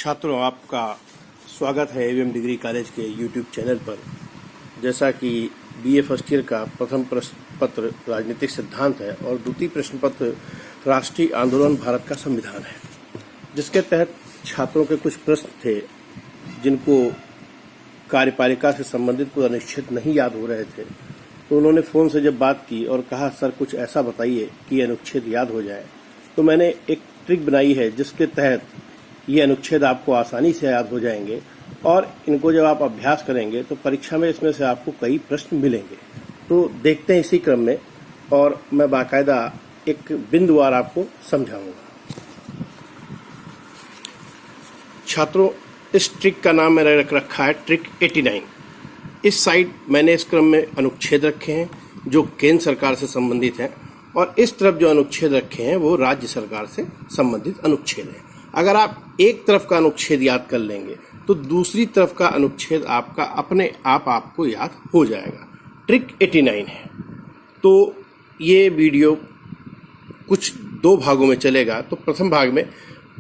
छात्रों, आपका स्वागत है एवीएम डिग्री कॉलेज के यूट्यूब चैनल पर। जैसा कि बीए फर्स्ट ईयर का प्रथम प्रश्न पत्र राजनीतिक सिद्धांत है और द्वितीय प्रश्न पत्र राष्ट्रीय आंदोलन भारत का संविधान है, जिसके तहत छात्रों के कुछ प्रश्न थे जिनको कार्यपालिका से संबंधित कोई अनुच्छेद नहीं याद हो रहे थे। तो उन्होंने फ़ोन से जब बात की और कहा, सर कुछ ऐसा बताइए कि अनुच्छेद याद हो जाए, तो मैंने एक ट्रिक बनाई है जिसके तहत ये अनुच्छेद आपको आसानी से याद हो जाएंगे और इनको जब आप अभ्यास करेंगे तो परीक्षा में इसमें से आपको कई प्रश्न मिलेंगे। तो देखते हैं इसी क्रम में, और मैं बाकायदा एक बिंदुवार आपको समझाऊंगा। छात्रों, इस ट्रिक का नाम मैंने रख रखा है ट्रिक 89। इस साइड मैंने इस क्रम में अनुच्छेद रखे हैं जो केंद्र सरकार से संबंधित हैं, और इस तरफ जो अनुच्छेद रखे हैं वो राज्य सरकार से संबंधित अनुच्छेद हैं। अगर आप एक तरफ का अनुच्छेद याद कर लेंगे तो दूसरी तरफ का अनुच्छेद आपका अपने आप आपको याद हो जाएगा। ट्रिक 89 है। तो ये वीडियो कुछ दो भागों में चलेगा। तो प्रथम भाग में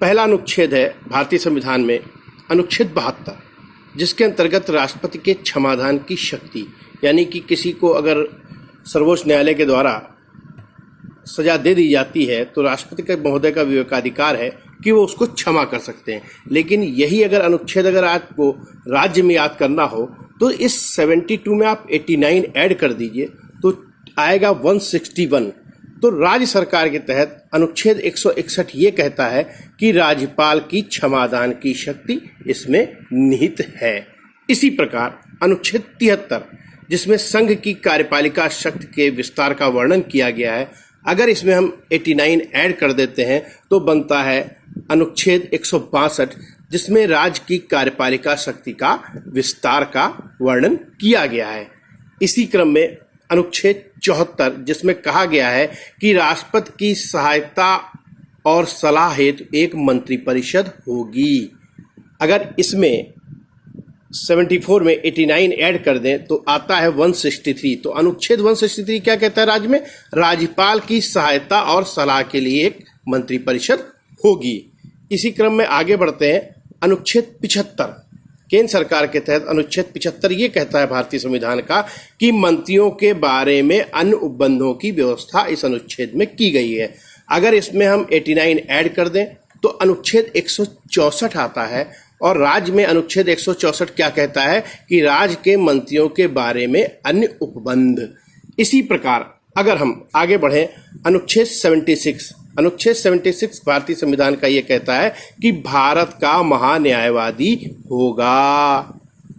पहला अनुच्छेद है भारतीय संविधान में अनुच्छेद 72, जिसके अंतर्गत राष्ट्रपति के क्षमादान की शक्ति, यानी कि किसी को अगर सर्वोच्च न्यायालय के द्वारा सजा दे दी जाती है तो राष्ट्रपति के महोदय का विवेकाधिकार है कि वो उसको क्षमा कर सकते हैं। लेकिन यही अगर अनुच्छेद अगर आपको राज्य में याद करना हो तो इस 72 में आप 89 ऐड कर दीजिए तो आएगा 161। तो राज्य सरकार के तहत अनुच्छेद 161 ये कहता है कि राज्यपाल की क्षमादान की शक्ति इसमें निहित है। इसी प्रकार अनुच्छेद 73, जिसमें संघ की कार्यपालिका शक्ति के विस्तार का वर्णन किया गया है, अगर इसमें हम 89 ऐड कर देते हैं तो बनता है अनुच्छेद 162, जिसमें राज्य की कार्यपालिका शक्ति का विस्तार का वर्णन किया गया है। इसी क्रम में अनुच्छेद 74, जिसमें कहा गया है कि राष्ट्रपति की सहायता और सलाह हेतु एक मंत्रिपरिषद होगी। अगर इसमें 74 में 89 ऐड कर दें तो आता है 163। तो अनुच्छेद 163 क्या कहता है? राज्य में राज्यपाल की सहायता और सलाह के लिए एक मंत्रिपरिषद होगी। इसी क्रम में आगे बढ़ते हैं। अनुच्छेद 75, केंद्र सरकार के तहत अनुच्छेद 75 ये कहता है भारतीय संविधान का कि मंत्रियों के बारे में अन्य उपबंधों की व्यवस्था इस अनुच्छेद में की गई है। अगर इसमें हम 89 ऐड कर दें तो अनुच्छेद 164 आता है, और राज्य में अनुच्छेद 164 क्या कहता है कि राज्य के मंत्रियों के बारे में अन्य उपबंध। इसी प्रकार अगर हम आगे बढ़ें, अनुच्छेद 76 भारतीय संविधान का ये कहता है कि भारत का महान्यायवादी होगा,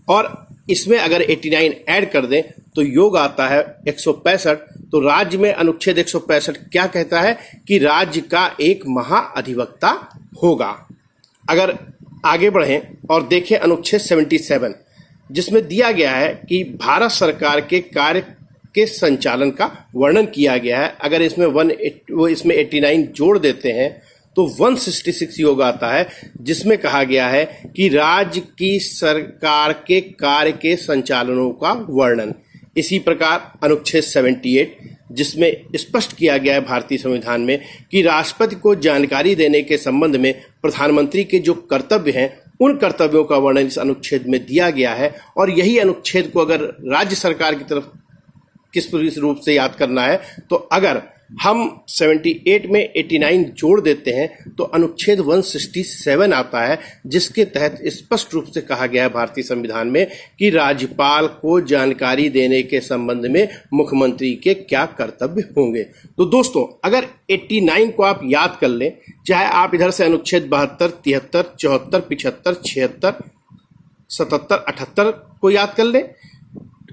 और इसमें अगर 89 ऐड कर दें तो योग आता है 165। तो राज्य में अनुच्छेद 165 क्या कहता है कि राज्य का एक महाअधिवक्ता होगा। अगर आगे बढ़ें और देखें अनुच्छेद 77, जिसमें दिया गया है कि भारत सरकार के कार्य के संचालन का वर्णन किया गया है, अगर इसमें 89 जोड़ देते हैं तो 166 योग आता है, जिसमें कहा गया है कि राज्य की सरकार के कार्य के संचालनों का वर्णन। इसी प्रकार अनुच्छेद 78, जिसमें स्पष्ट किया गया है भारतीय संविधान में कि राष्ट्रपति को जानकारी देने के संबंध में प्रधानमंत्री के जो कर्तव्य हैं उन कर्तव्यों का वर्णन इस अनुच्छेद में दिया गया है। और यही अनुच्छेद को अगर राज्य सरकार की तरफ किस रूप से याद करना है तो अगर हम 78 में 89 जोड़ देते हैं तो अनुच्छेद 167 आता है, जिसके तहत स्पष्ट रूप से कहा गया है भारतीय संविधान में कि राज्यपाल को जानकारी देने के संबंध में मुख्यमंत्री के क्या कर्तव्य होंगे। तो दोस्तों, अगर 89 को आप याद कर लें, चाहे आप इधर से अनुच्छेद 72, 73, 74, 75, 76, 77, 78 को याद कर लें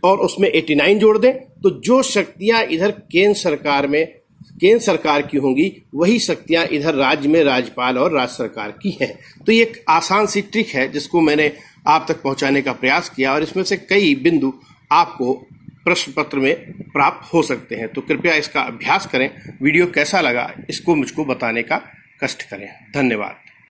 और उसमें 89 जोड़ दें, तो जो शक्तियां इधर केंद्र सरकार की होंगी वही शक्तियां इधर राज्य में राज्यपाल और राज्य सरकार की हैं। तो ये एक आसान सी ट्रिक है जिसको मैंने आप तक पहुंचाने का प्रयास किया, और इसमें से कई बिंदु आपको प्रश्न पत्र में प्राप्त हो सकते हैं। तो कृपया इसका अभ्यास करें। वीडियो कैसा लगा इसको मुझको बताने का कष्ट करें। धन्यवाद।